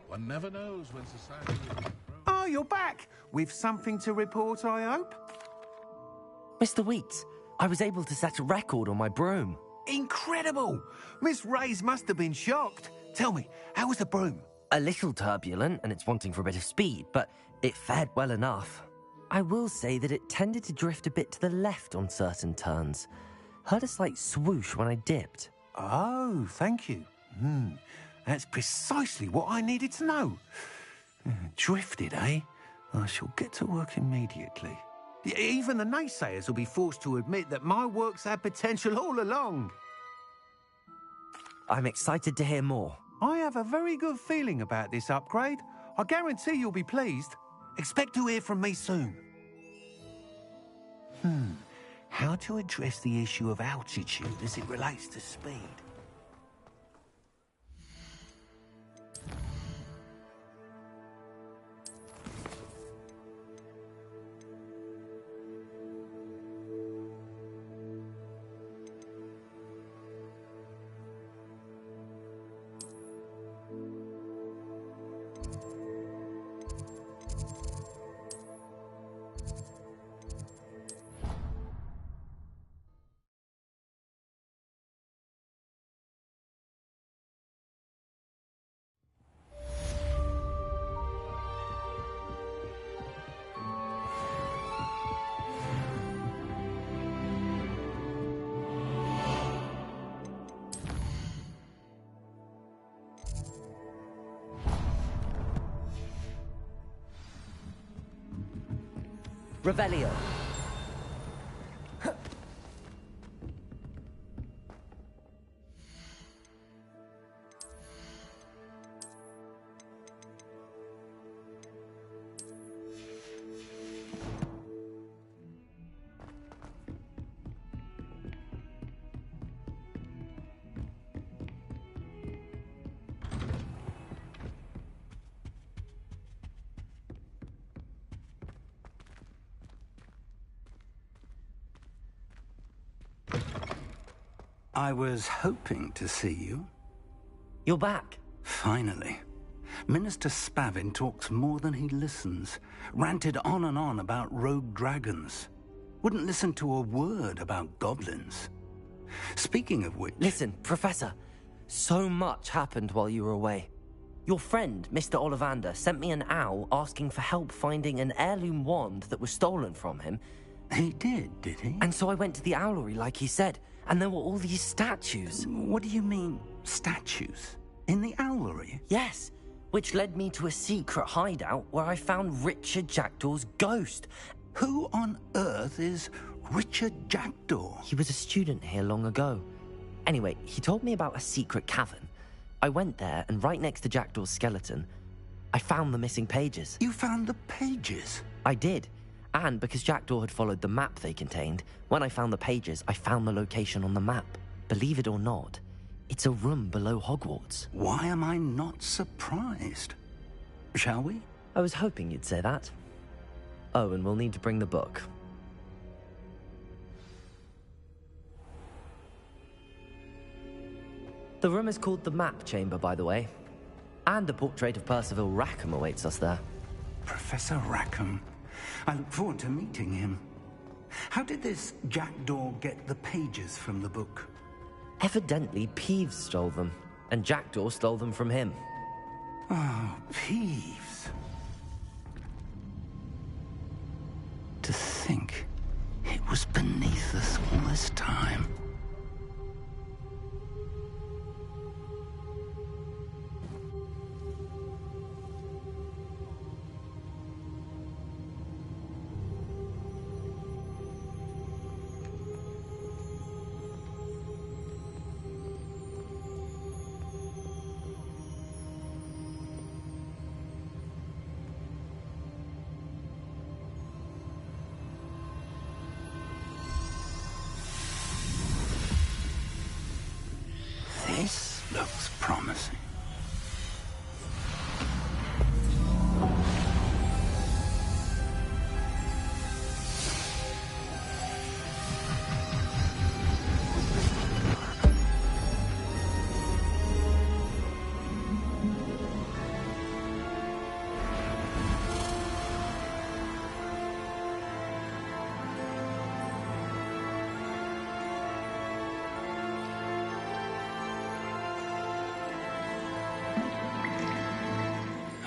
One never knows when society will be broken. Oh, you're back! With something to report, I hope? Mr. Weeks, I was able to set a record on my broom. Incredible! Miss Reyes must have been shocked. Tell me, how was the broom? A little turbulent, and it's wanting for a bit of speed, but it fared well enough. I will say that it tended to drift a bit to the left on certain turns. Heard a slight swoosh when I dipped. Oh, thank you. That's precisely what I needed to know. Drifted, eh? I shall get to work immediately. Even the naysayers will be forced to admit that my work's had potential all along. I'm excited to hear more. I have a very good feeling about this upgrade. I guarantee you'll be pleased. Expect to hear from me soon. How to address the issue of altitude as it relates to speed? Revelio. I was hoping to see you. You're back. Finally. Minister Spavin talks more than he listens. Ranted on and on about rogue dragons. Wouldn't listen to a word about goblins. Speaking of which... Listen, Professor. So much happened while you were away. Your friend, Mr. Ollivander, sent me an owl asking for help finding an heirloom wand that was stolen from him. He did he? And so I went to the owlery like he said, and there were all these statues. What do you mean, statues? In the owlery? Yes, which led me to a secret hideout where I found Richard Jackdaw's ghost. Who on earth is Richard Jackdaw? He was a student here long ago. Anyway, he told me about a secret cavern. I went there, and right next to Jackdaw's skeleton, I found the missing pages. You found the pages? I did. And because Jackdaw had followed the map they contained, when I found the pages, I found the location on the map. Believe it or not, it's a room below Hogwarts. Why am I not surprised? Shall we? I was hoping you'd say that. Oh, and we'll need to bring the book. The room is called the Map Chamber, by the way. And a portrait of Percival Rackham awaits us there. Professor Rackham. I look forward to meeting him. How did this Jackdaw get the pages from the book? Evidently, Peeves stole them, and Jackdaw stole them from him. Oh, Peeves. To think it was beneath us all this time.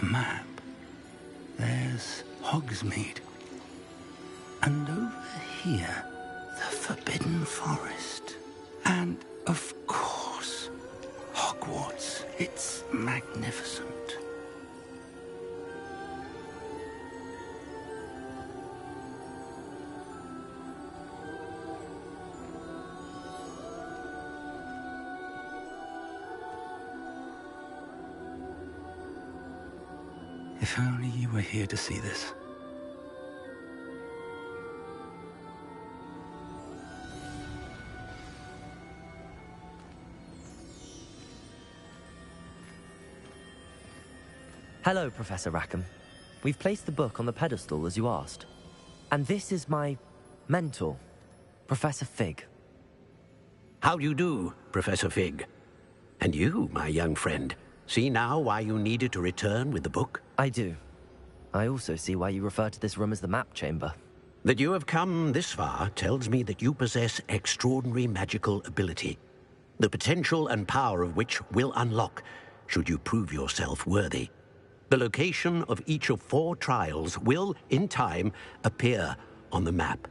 map, there's Hogsmeade. And over here, the Forbidden Forest. And, of course, Hogwarts. It's magnificent. If only you were here to see this. Hello, Professor Rackham. We've placed the book on the pedestal as you asked. And this is my mentor, Professor Fig. How do you do, Professor Fig? And you, my young friend, see now why you needed to return with the book? I do. I also see why you refer to this room as the map chamber. That you have come this far tells me that you possess extraordinary magical ability, the potential and power of which will unlock should you prove yourself worthy. The location of each of 4 trials will, in time, appear on the map.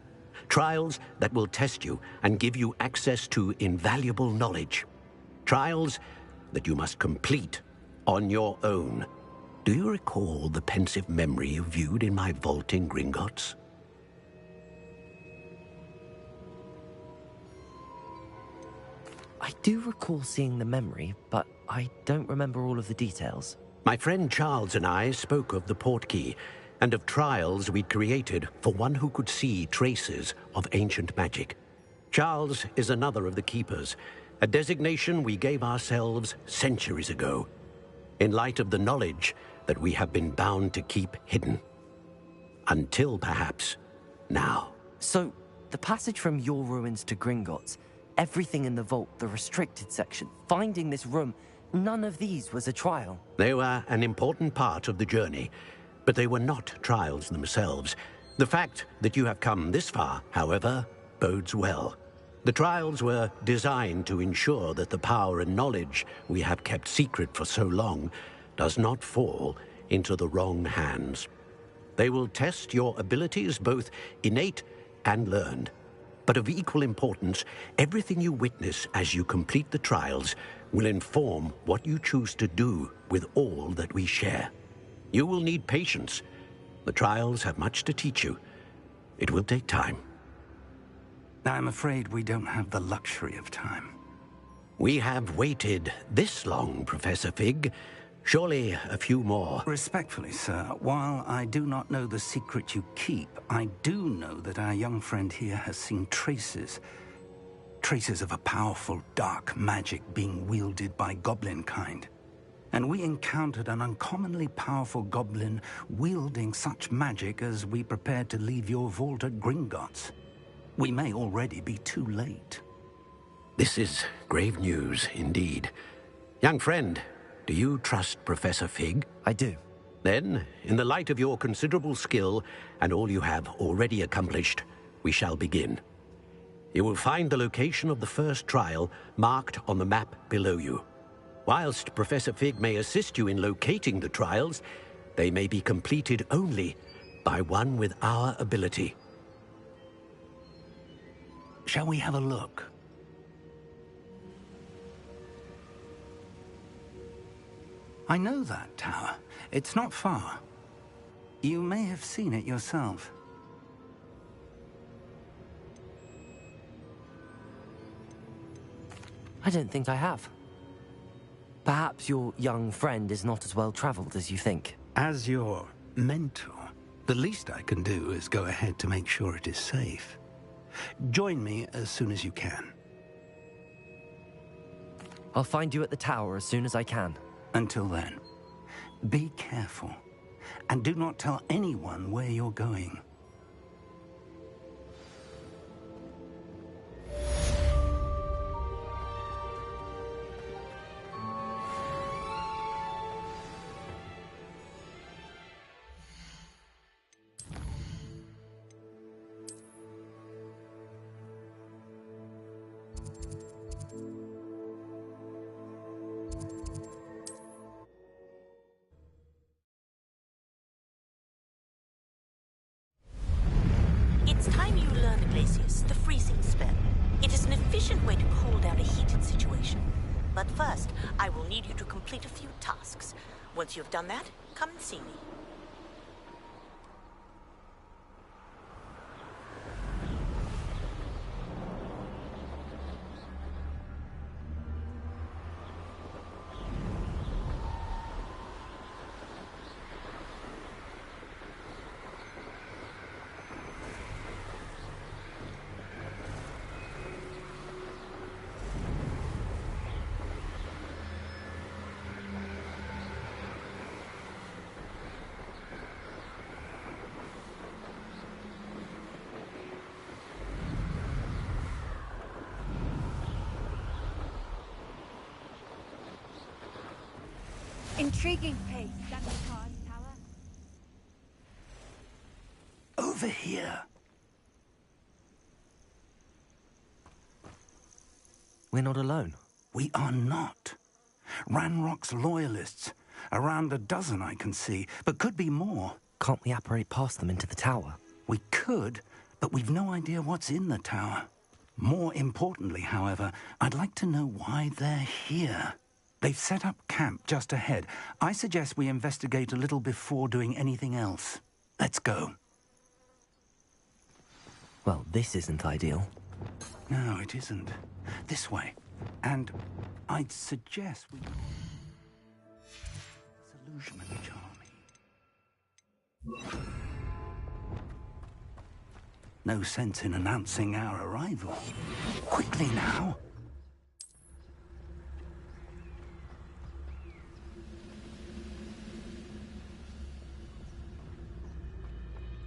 Trials that will test you and give you access to invaluable knowledge. Trials that you must complete on your own. Do you recall the pensive memory you viewed in my vault in Gringotts? I do recall seeing the memory, but I don't remember all of the details. My friend Charles and I spoke of the portkey and of trials we'd created for one who could see traces of ancient magic. Charles is another of the keepers, a designation we gave ourselves centuries ago, in light of the knowledge that we have been bound to keep hidden. Until, perhaps, now. So, the passage from your ruins to Gringotts, everything in the vault, the restricted section, finding this room, none of these was a trial. They were an important part of the journey, but they were not trials themselves. The fact that you have come this far, however, bodes well. The trials were designed to ensure that the power and knowledge we have kept secret for so long does not fall into the wrong hands. They will test your abilities, both innate and learned. But of equal importance, everything you witness as you complete the trials will inform what you choose to do with all that we share. You will need patience. The trials have much to teach you. It will take time. I'm afraid we don't have the luxury of time. We have waited this long, Professor Fig. Surely a few more. Respectfully, sir, while I do not know the secret you keep, I do know that our young friend here has seen traces of a powerful dark magic being wielded by goblin kind. And we encountered an uncommonly powerful goblin wielding such magic as we prepared to leave your vault at Gringotts. We may already be too late. This is grave news indeed. Young friend, do you trust Professor Fig? I do. Then, in the light of your considerable skill and all you have already accomplished, we shall begin. You will find the location of the first trial marked on the map below you. Whilst Professor Fig may assist you in locating the trials, they may be completed only by one with our ability. Shall we have a look? I know that tower. It's not far. You may have seen it yourself. I don't think I have. Perhaps your young friend is not as well traveled as you think. As your mentor, the least I can do is go ahead to make sure it is safe. Join me as soon as you can. I'll find you at the tower as soon as I can. Until then, be careful, and do not tell anyone where you're going. Glacius, the freezing spell. It is an efficient way to cool down a heated situation. But first, I will need you to complete a few tasks. Once you have done that, come and see me. Intriguing place, Card Tower. Over here. We're not alone. We are not. Ranrock's loyalists. Around a dozen I can see, but could be more. Can't we apparate past them into the tower? We could, but we've no idea what's in the tower. More importantly, however, I'd like to know why they're here. They've set up camp just ahead. I suggest we investigate a little before doing anything else. Let's go. Well, this isn't ideal. No, it isn't. This way. And I'd suggest we... Disillusionment charming. No sense in announcing our arrival. Quickly now.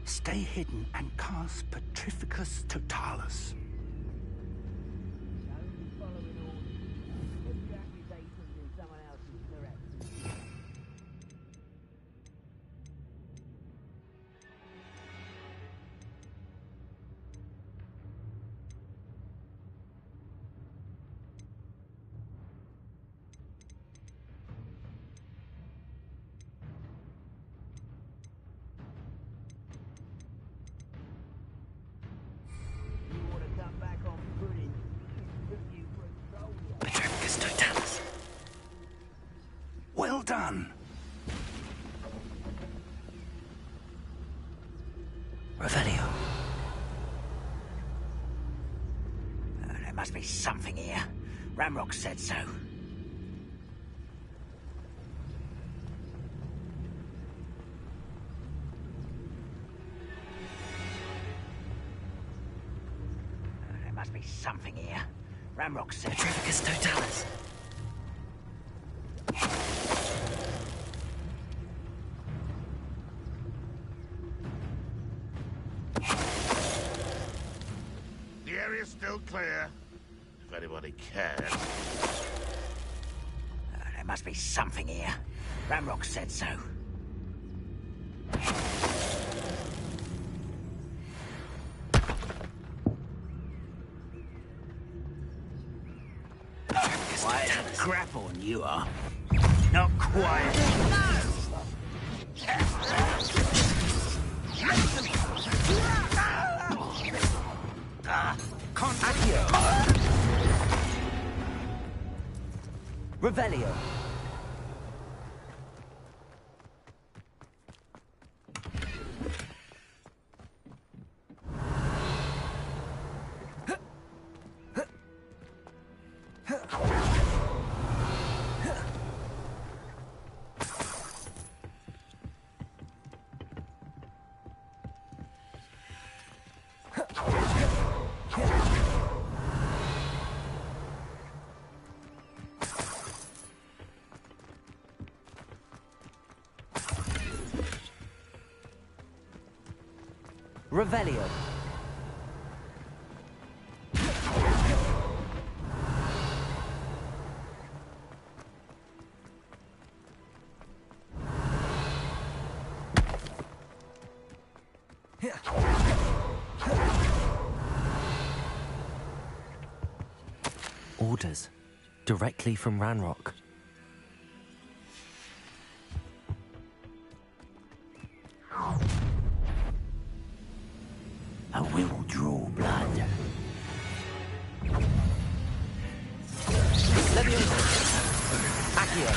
Stay hidden and cast Petrificus Totalis. Petrificus Totalis. Well done. Revelio. There must be something here. Ramrock said so. There must be something here. Ramrock said so. Petrificus Totalis. The area's still clear, if anybody cares. There must be something here. Ramrock said so. Quiet as grapple, you are. Not quiet. Accio. Revelio. Revelio. Orders. Directly from Ranrock. I will draw blood. Accio.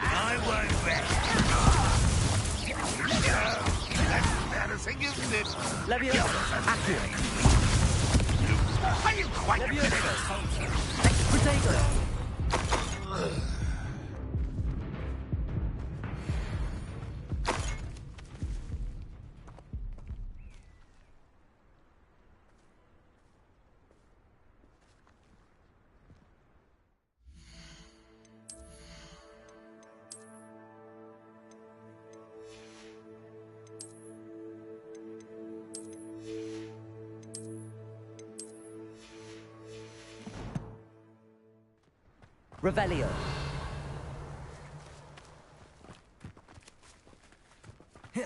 I won't bet. That's embarrassing, isn't it? Leviosa. Accio. Are you quite Potato. Revelio. You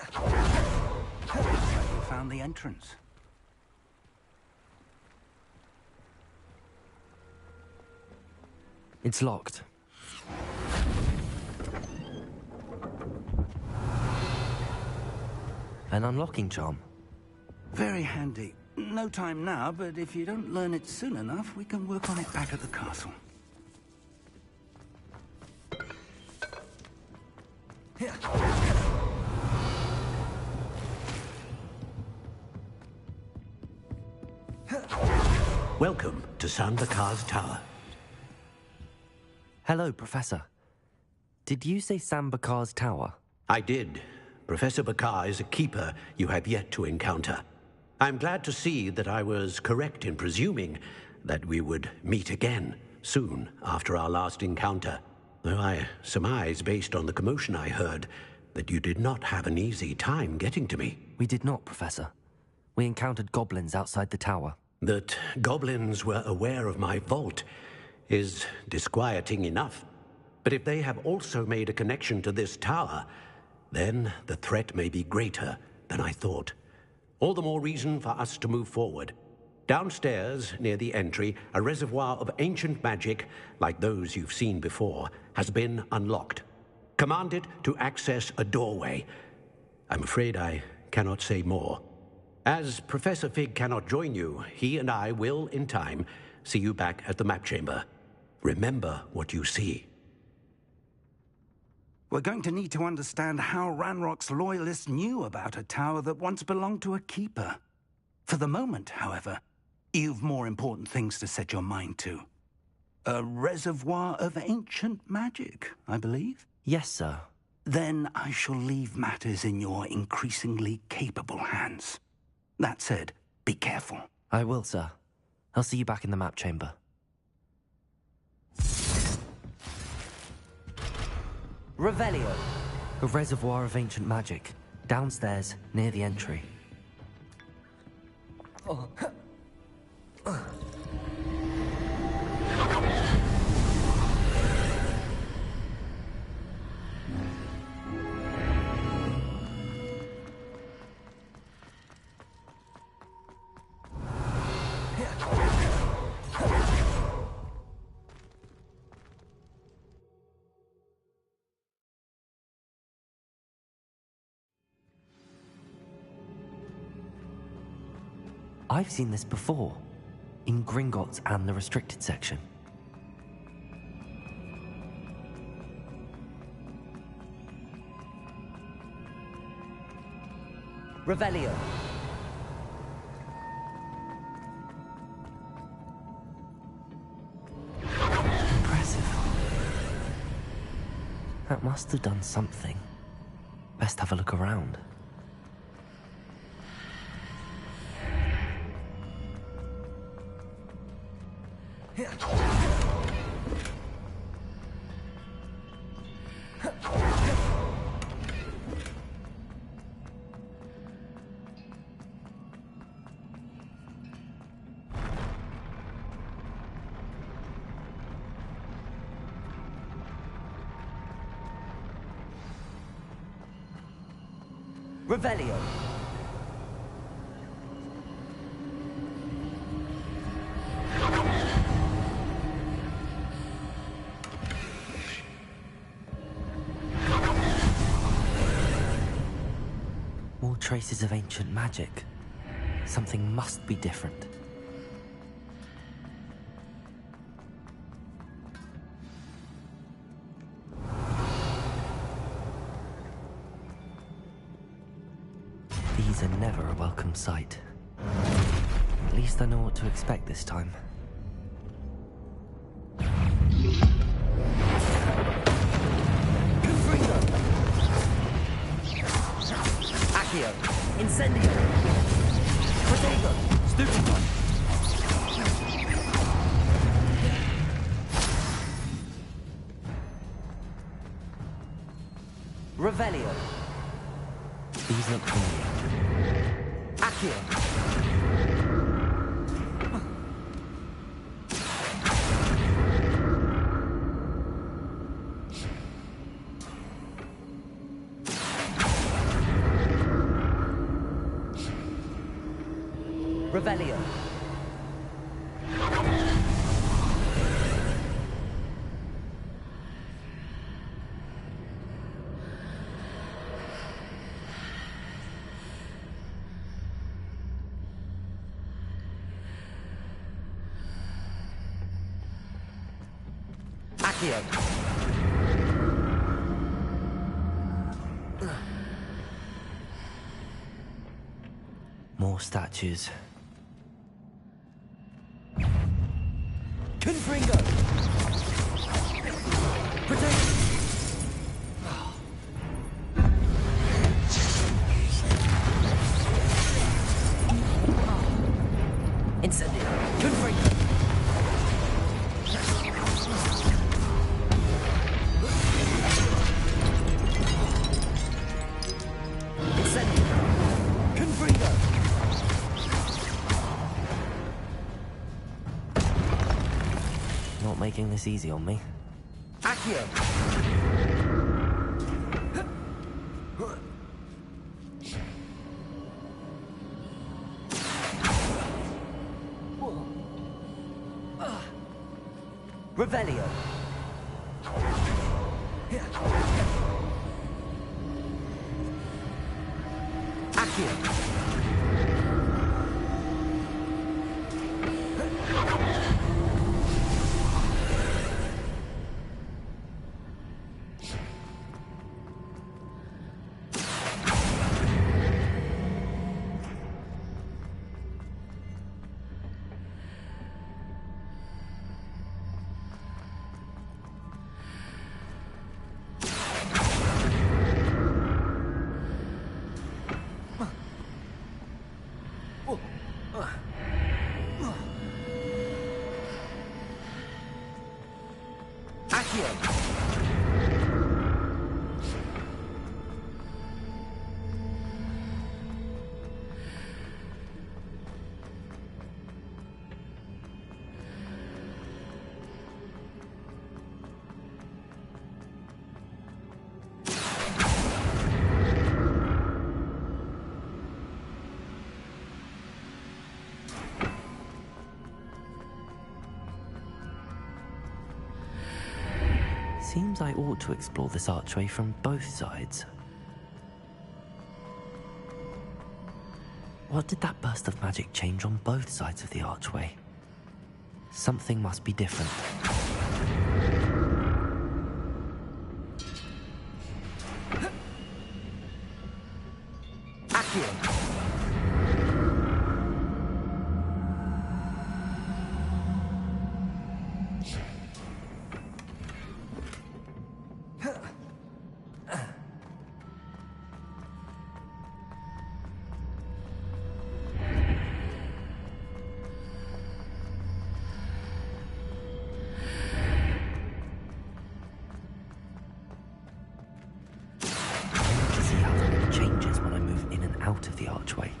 found the entrance. It's locked. An unlocking charm. Very handy. No time now, but if you don't learn it soon enough, we can work on it back at the castle. Welcome to Sambakar's Tower. Hello, Professor. Did you say Sambakar's tower? I did. Professor Bakar is a keeper you have yet to encounter. I'm glad to see that I was correct in presuming that we would meet again soon after our last encounter. Though I surmise, based on the commotion I heard, that you did not have an easy time getting to me. We did not, Professor. We encountered goblins outside the tower. That goblins were aware of my vault is disquieting enough. But if they have also made a connection to this tower, then the threat may be greater than I thought. All the more reason for us to move forward. Downstairs, near the entry, a reservoir of ancient magic, like those you've seen before, has been unlocked. Command it to access a doorway. I'm afraid I cannot say more. As Professor Fig cannot join you, he and I will, in time, see you back at the map chamber. Remember what you see. We're going to need to understand how Ranrock's loyalists knew about a tower that once belonged to a keeper. For the moment, however, you've more important things to set your mind to. A reservoir of ancient magic, I believe? Yes, sir. Then I shall leave matters in your increasingly capable hands. That said, be careful. I will, sir. I'll see you back in the map chamber. Revelio. A reservoir of ancient magic. Downstairs, near the entry. I've seen this before, in Gringotts and the restricted section. Revelio. Impressive. That must have done something. Best have a look around. Revelio. More traces of ancient magic. Something must be different. These are never a welcome sight. At least I know what to expect this time. Accio! Incendio! Protego! Stupefy! Revelio! These look familiar. Accio! Revelio. Accio. More statues. Confringo! Protect! Incendio! Confringo! Incendio! Confringo! Not making this easy on me. Accio! Revelio! Accio! Seems I ought to explore this archway from both sides. What did that burst of magic change on both sides of the archway? Something must be different. Accio! Out of the archway.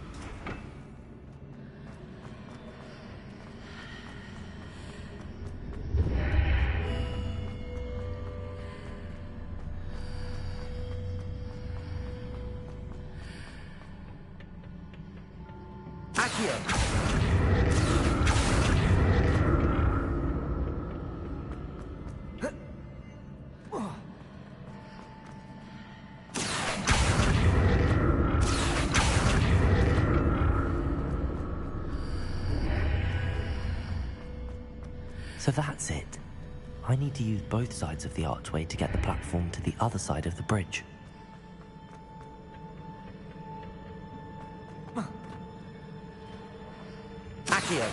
Accio! So that's it. I need to use both sides of the archway to get the platform to the other side of the bridge. Accio!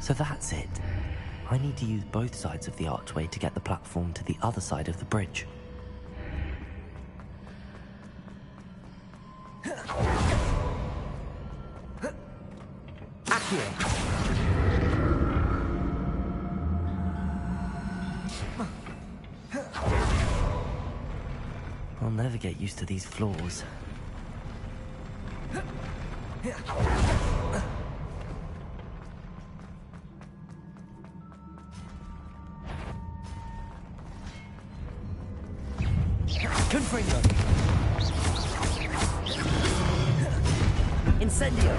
So that's it. I need to use both sides of the archway to get the platform to the other side of the bridge. Accio! I'll never get used to these floors. Confringo! Incendio!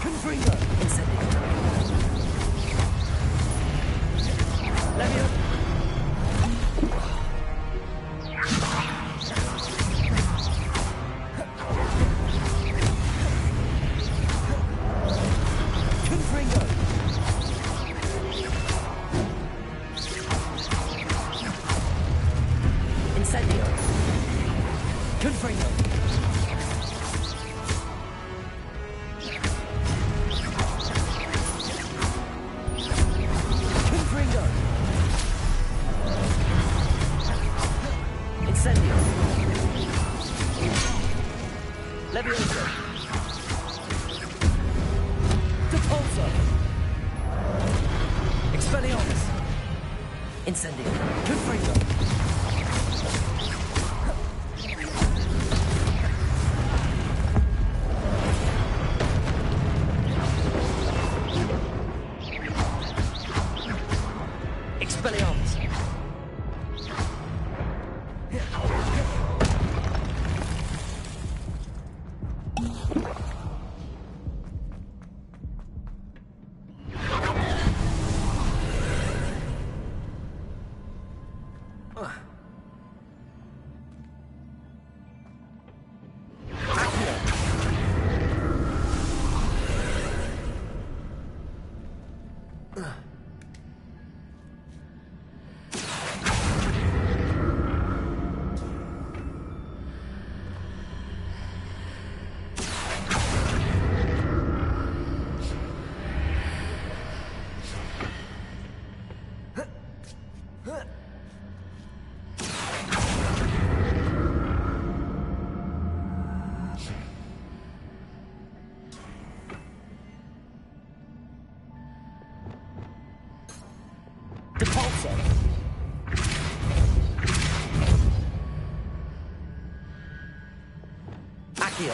Confringo! Incendio! Levio! Confringo! Incendio! Confringo! Confringo! Incendio! Levioso! Depulso! Expelliarmus! Incendio! Confringo! Expelliarmus! Depulso! Accio!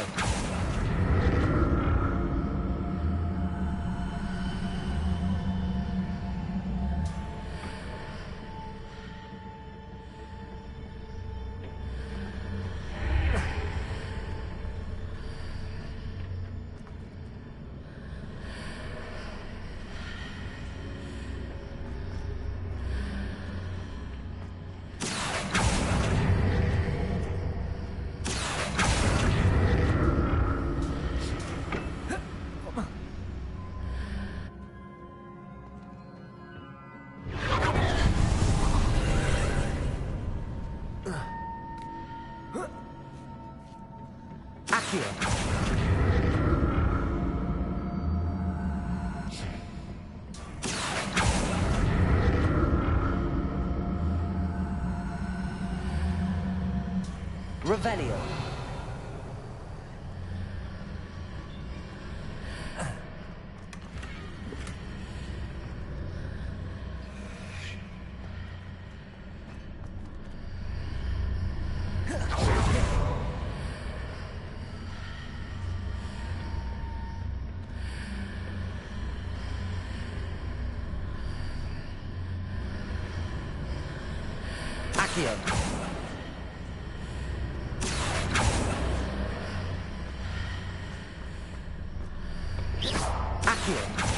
Accio! Revelio! Incendio. Accio.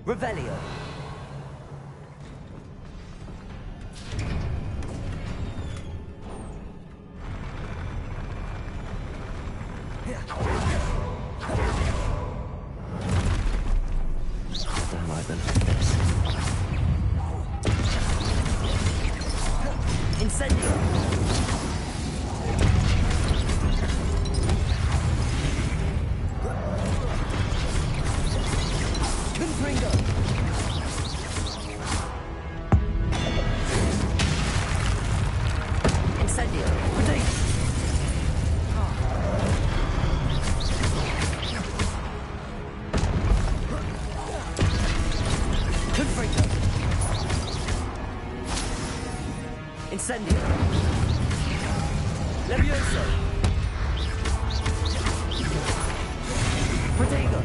Revelio. Damn, I've been like this. Incendio. Confringo. Incendio. Protect. Confringo. Incendio. Levioso. Protego.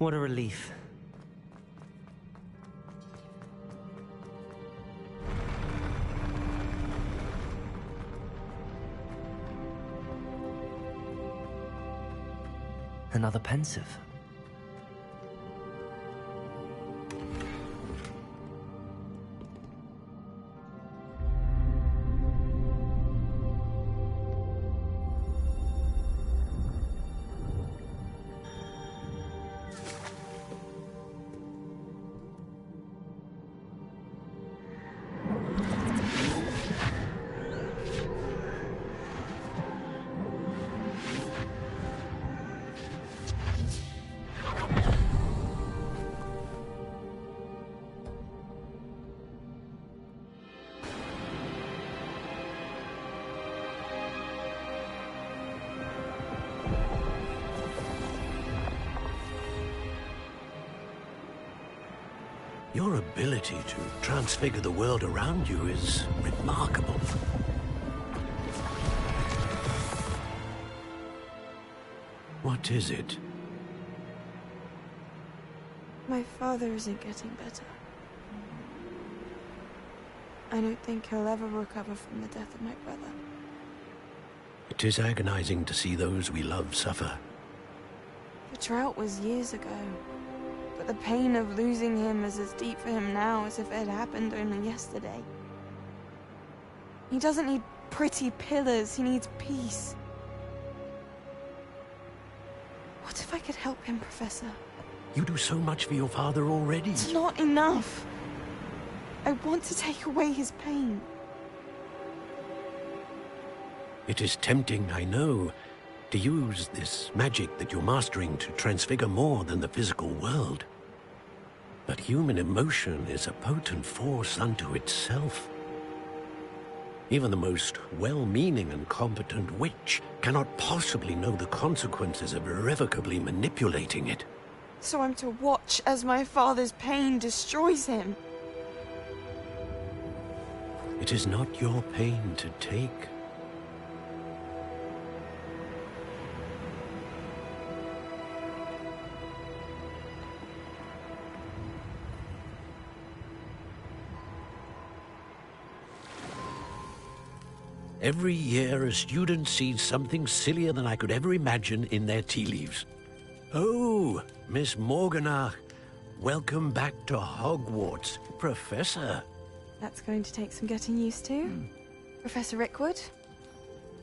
What a relief. Another pensive. Your ability to transfigure the world around you is remarkable. What is it? My father isn't getting better. I don't think he'll ever recover from the death of my brother. It is agonizing to see those we love suffer. The drought was years ago. But the pain of losing him is as deep for him now as if it had happened only yesterday. He doesn't need pretty pillars, he needs peace. What if I could help him, Professor? You do so much for your father already. It's not enough. I want to take away his pain. It is tempting, I know, to use this magic that you're mastering to transfigure more than the physical world. But human emotion is a potent force unto itself. Even the most well-meaning and competent witch cannot possibly know the consequences of irrevocably manipulating it. So I'm to watch as my father's pain destroys him. It is not your pain to take. Every year, a student sees something sillier than I could ever imagine in their tea leaves. Oh, Miss Morganach, welcome back to Hogwarts, Professor. That's going to take some getting used to. Professor Rickwood?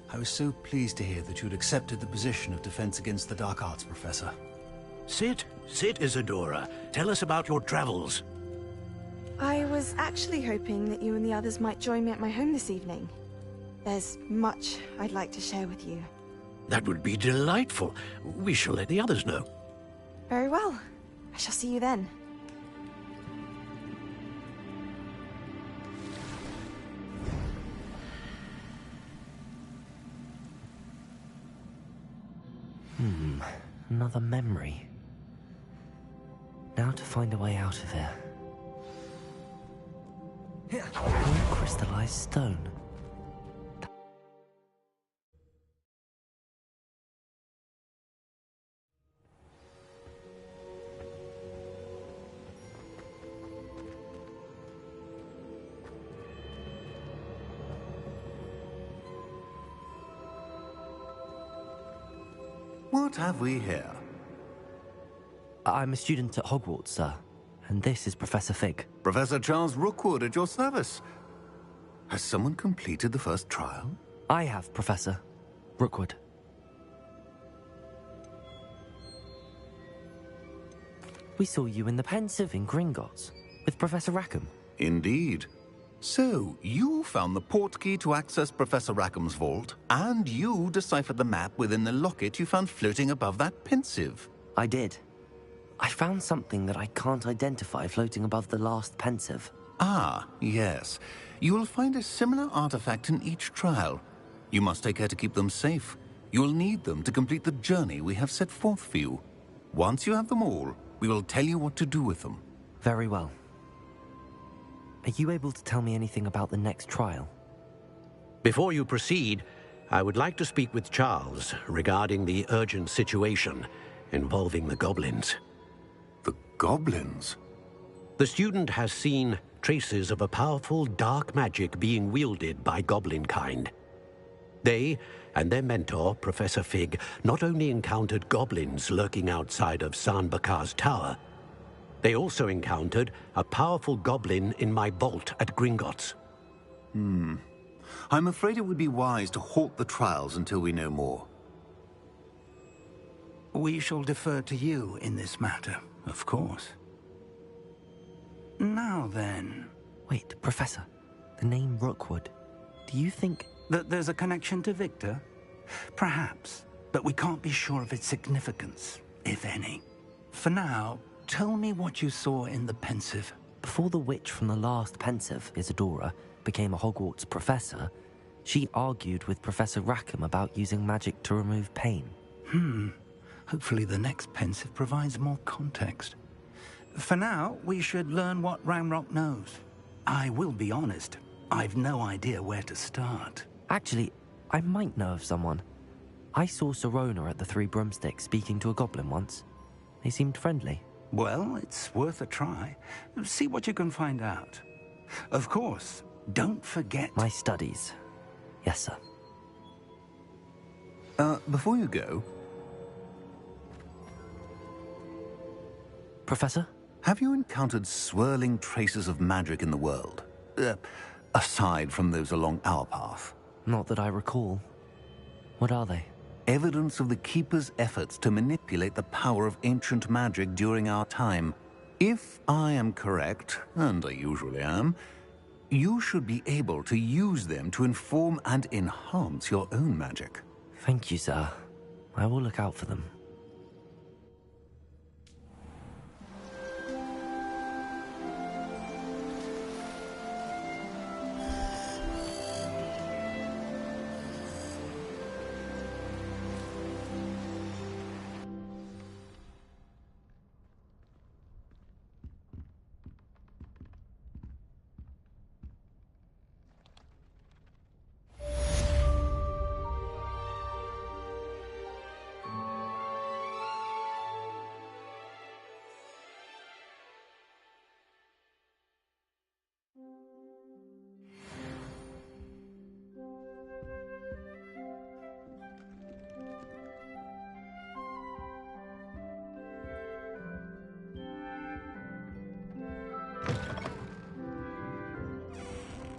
I was so pleased to hear that you'd accepted the position of Defense Against the Dark Arts, Professor. Sit, Isadora. Tell us about your travels. I was actually hoping that you and the others might join me at my home this evening. There's much I'd like to share with you. That would be delightful. We shall let the others know. Very well. I shall see you then. Another memory. Now to find a way out of here. More crystallized stone. What have we here? I'm a student at Hogwarts, sir. And this is Professor Fig. Professor Charles Rookwood at your service. Has someone completed the first trial? I have, Professor Rookwood. We saw you in the Pensive in Gringotts with Professor Rackham. Indeed. So, you found the portkey to access Professor Rackham's vault, and you deciphered the map within the locket you found floating above that Pensive. I did. I found something that I can't identify floating above the last Pensive. Ah, yes. You will find a similar artifact in each trial. You must take care to keep them safe. You will need them to complete the journey we have set forth for you. Once you have them all, we will tell you what to do with them. Very well. Are you able to tell me anything about the next trial? Before you proceed, I would like to speak with Charles regarding the urgent situation involving the goblins. goblins. The student has seen traces of a powerful dark magic being wielded by goblin kind. They and their mentor, Professor Fig, not only encountered goblins lurking outside of San Bakar's tower, they also encountered a powerful goblin in my vault at Gringotts. I'm afraid it would be wise to halt the trials until we know more. We shall defer to you in this matter, of course. Now then... Wait, Professor. The name Rookwood. Do you think... that there's a connection to Victor? Perhaps, but we can't be sure of its significance, if any. For now, tell me what you saw in the pensive. Before the witch from the last pensive, Isadora, became a Hogwarts professor, she argued with Professor Rackham about using magic to remove pain. Hopefully the next pensive provides more context. For now, we should learn what Ramrock knows. I will be honest, I've no idea where to start. Actually, I might know of someone. I saw Sirona at the Three Broomsticks speaking to a goblin once. They seemed friendly. Well, it's worth a try. See what you can find out. Of course, don't forget... My studies. Yes, sir. Before you go... Professor? Have you encountered swirling traces of magic in the world? Aside from those along our path? Not that I recall. What are they? Evidence of the Keeper's efforts to manipulate the power of ancient magic during our time. If I am correct, and I usually am, you should be able to use them to inform and enhance your own magic. Thank you, sir. I will look out for them.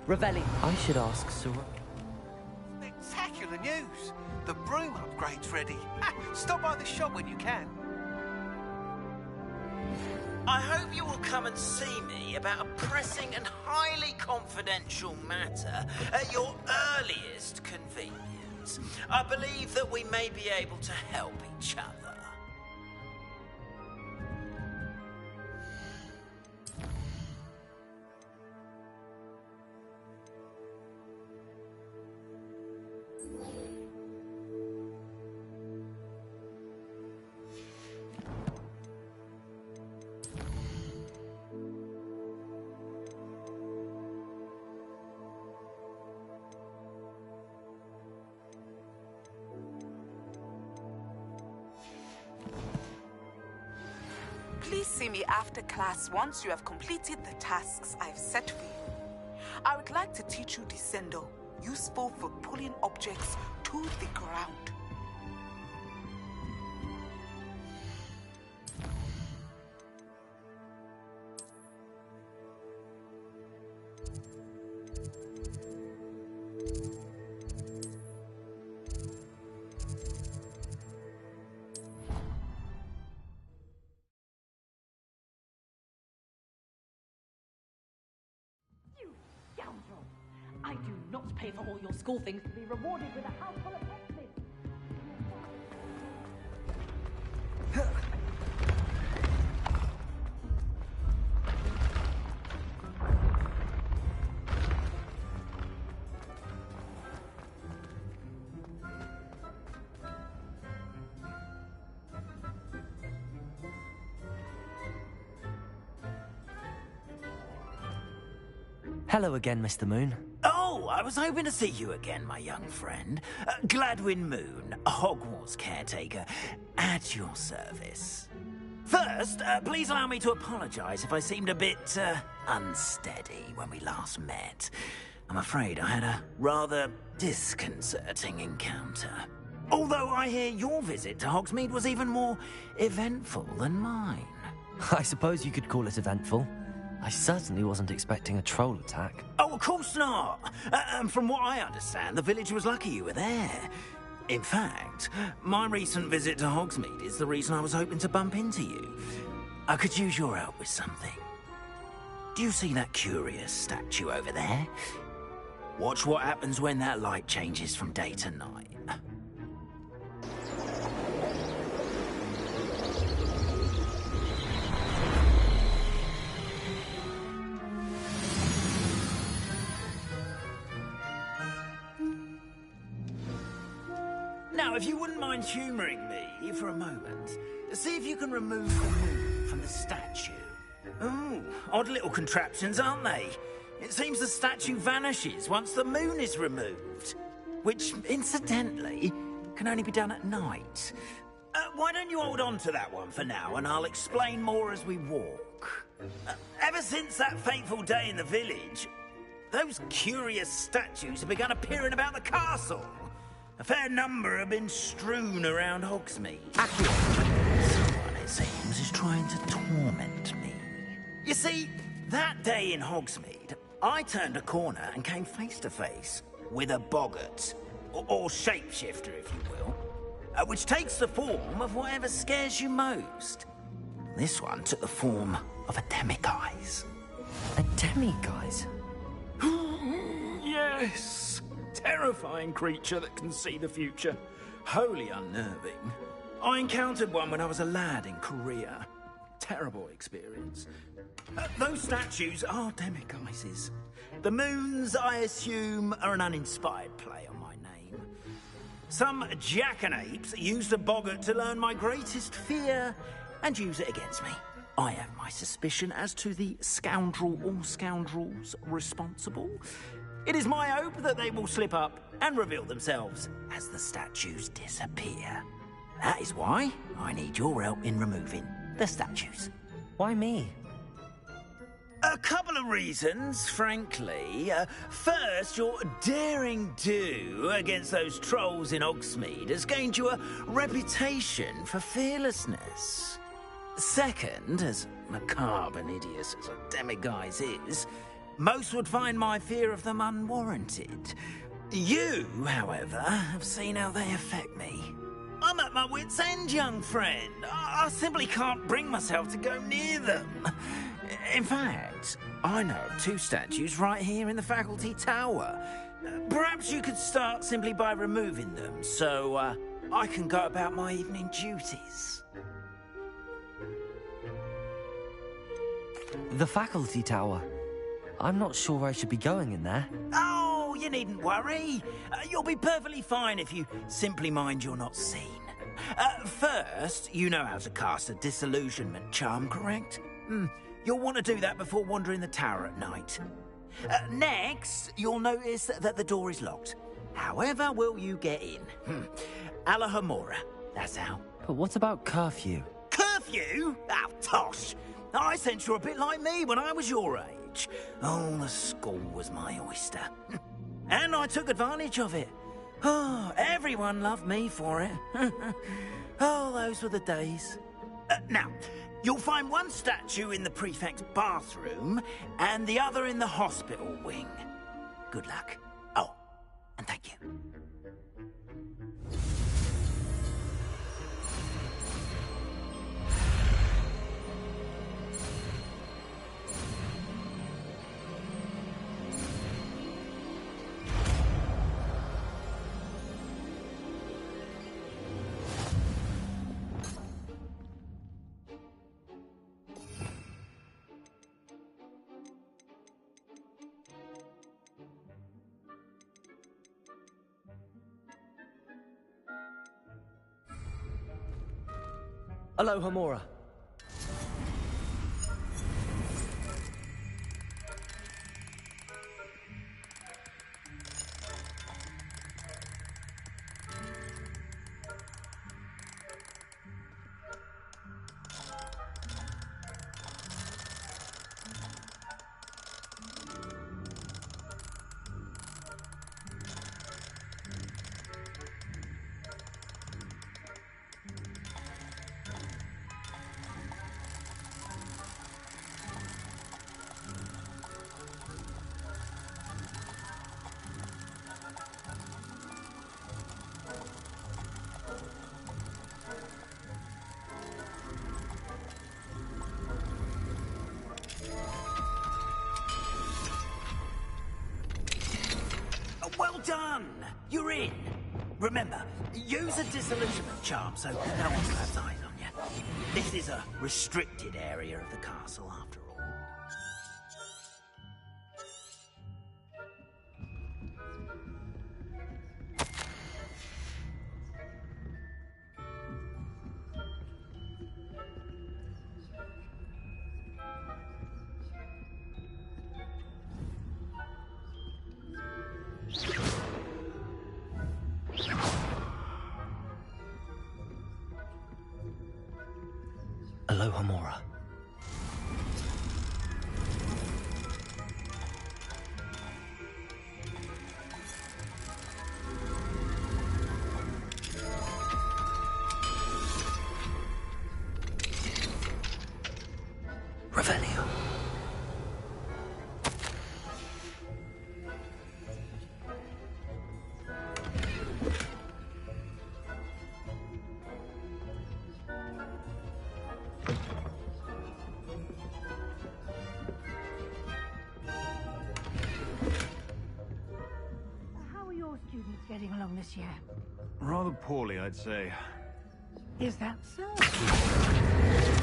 Revelli. I should ask Sirona. Spectacular news! The broom upgrade's ready. Stop by the shop when you can. I hope you will come and see me about a pressing and highly confidential matter at your earliest convenience. I believe that we may be able to help each other. Please see me after class once you have completed the tasks I've set for you. I would like to teach you Descendo, useful for pulling objects to the ground. I do not pay for all your school things to be rewarded with a house full of exes. Hello again, Mr. Moon. Oh, I was hoping to see you again, my young friend. Gladwin Moon, Hogwarts caretaker, at your service. First, please allow me to apologise if I seemed a bit unsteady when we last met. I'm afraid I had a rather disconcerting encounter. Although I hear your visit to Hogsmeade was even more eventful than mine. I suppose you could call it eventful. I certainly wasn't expecting a troll attack. Oh, of course not. From what I understand, the village was lucky you were there. In fact, my recent visit to Hogsmeade is the reason I was hoping to bump into you. I could use your help with something. Do you see that curious statue over there? Watch what happens when that light changes from day to night. Now, if you wouldn't mind humouring me for a moment, see if you can remove the moon from the statue. Ooh, odd little contraptions, aren't they? It seems the statue vanishes once the moon is removed, which, incidentally, can only be done at night. Why don't you hold on to that one for now, and I'll explain more as we walk. Ever since that fateful day in the village, those curious statues have begun appearing about the castle. A fair number have been strewn around Hogsmeade. Someone, it seems, is trying to torment me. You see, that day in Hogsmeade, I turned a corner and came face to face with a boggart, or shapeshifter, if you will, which takes the form of whatever scares you most. This one took the form of a demiguise. A demiguise? Yes! Terrifying creature that can see the future. Wholly unnerving. I encountered one when I was a lad in Korea. Terrible experience. Those statues are demiguises. The moons, I assume, are an uninspired play on my name. Some jackanapes used a boggart to learn my greatest fear and use it against me. I have my suspicion as to the scoundrel or scoundrels responsible. It is my hope that they will slip up and reveal themselves as the statues disappear. That is why I need your help in removing the statues. Why me? A couple of reasons, frankly. First, your daring do against those trolls in Hogsmeade has gained you a reputation for fearlessness. Second, as macabre and hideous as a demiguise is, most would find my fear of them unwarranted. You, however, have seen how they affect me. I'm at my wit's end, young friend. I simply can't bring myself to go near them. In fact, I know of 2 statues right here in the faculty tower. Perhaps you could start simply by removing them, so I can go about my evening duties. The faculty tower. I'm not sure I should be going in there. Oh, you needn't worry. You'll be perfectly fine if you simply mind you're not seen. First, you know how to cast a disillusionment charm, correct? You'll want to do that before wandering the tower at night. Next, you'll notice that the door is locked. However will you get in? Alahomora, that's how. But what about curfew? Curfew? Oh, tosh. I sense you're a bit like me when I was your age. Oh, the school was my oyster. And I took advantage of it. Oh, everyone loved me for it. Oh, those were the days. Now, you'll find one statue in the prefect's bathroom and the other in the hospital wing. Good luck. Oh, and thank you. Alohomora. You're in. Remember, use a disillusionment charm so no one claps eyes on you. This is a restricted area of the castle, after all. Aloha Mora. Revelio. How are your students getting along this year? Rather poorly, I'd say. Is that so?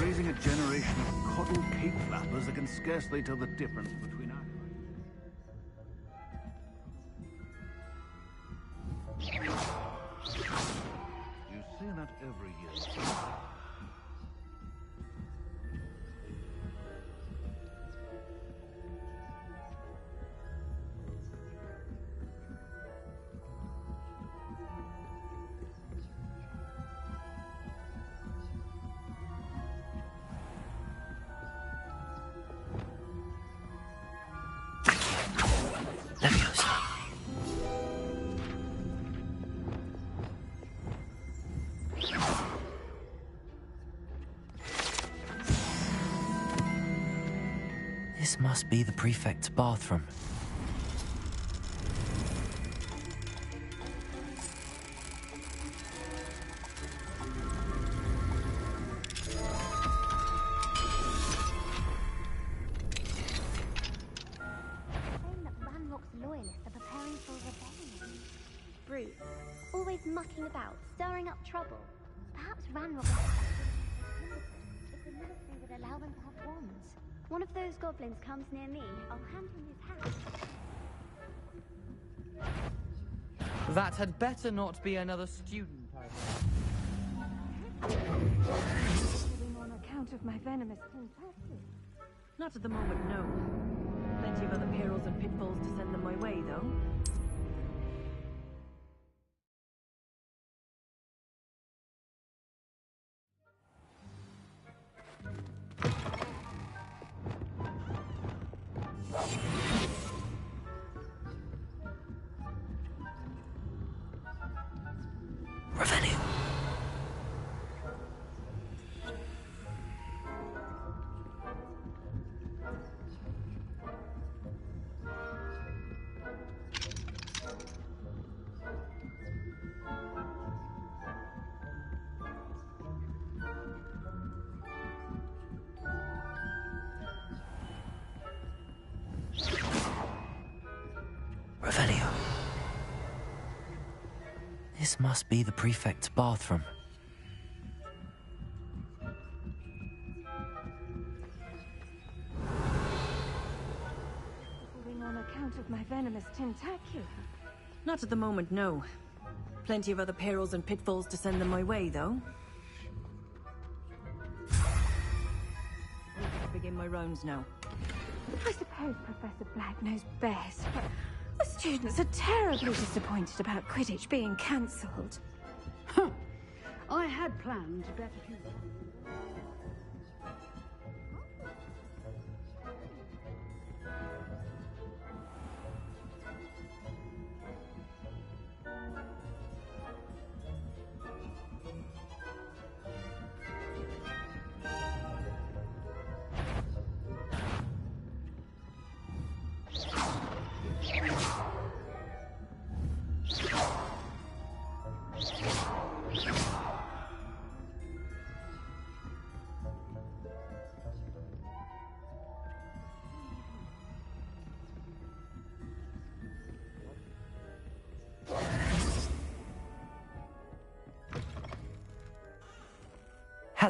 Raising a generation of cotton cape flappers that can scarcely tell the difference between our... You say that every year. Leviosa. This must be the prefect's bathroom. Loyalists are preparing for rebellion. Brutes, always mucking about, stirring up trouble. Perhaps Ranrock if the military would allow them to have wands. One of those goblins comes near me, I'll hand him his hat. That had better not be another student, On account of my venomous tentacles. Not at the moment, no. Plenty of other perils and pitfalls to send them my way, though. Revenue. Revelio. This must be the prefect's bathroom. On account of my venomous tentacula. Not at the moment, no. Plenty of other perils and pitfalls to send them my way, though. I'll begin my rounds now. I suppose Professor Black knows best, but the students are terribly disappointed about Quidditch being cancelled. Huh. I had planned to bet a few...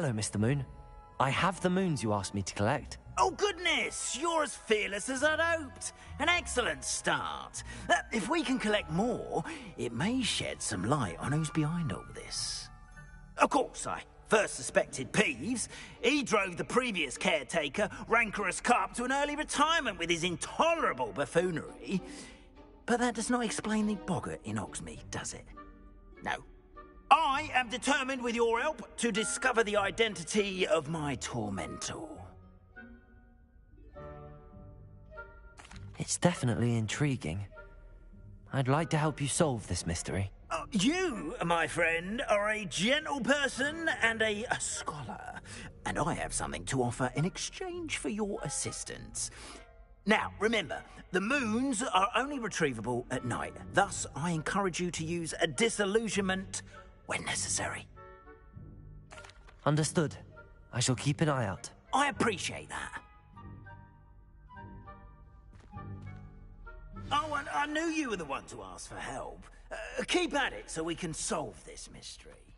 Hello, Mr. Moon. I have the moons you asked me to collect. Oh, goodness! You're as fearless as I'd hoped. An excellent start. If we can collect more, it may shed some light on who's behind all this. Of course, I first suspected Peeves. He drove the previous caretaker, Rancorous Carp, to an early retirement with his intolerable buffoonery. But that does not explain the boggart in Hogsmeade, does it? No. I am determined, with your help, to discover the identity of my tormentor. It's definitely intriguing. I'd like to help you solve this mystery. You, my friend, are a gentle person and a scholar, and I have something to offer in exchange for your assistance. Now, remember, the moons are only retrievable at night. Thus, I encourage you to use a disillusionment when necessary. Understood. I shall keep an eye out. I appreciate that. Oh, and I knew you were the one to ask for help. Keep at it so we can solve this mystery.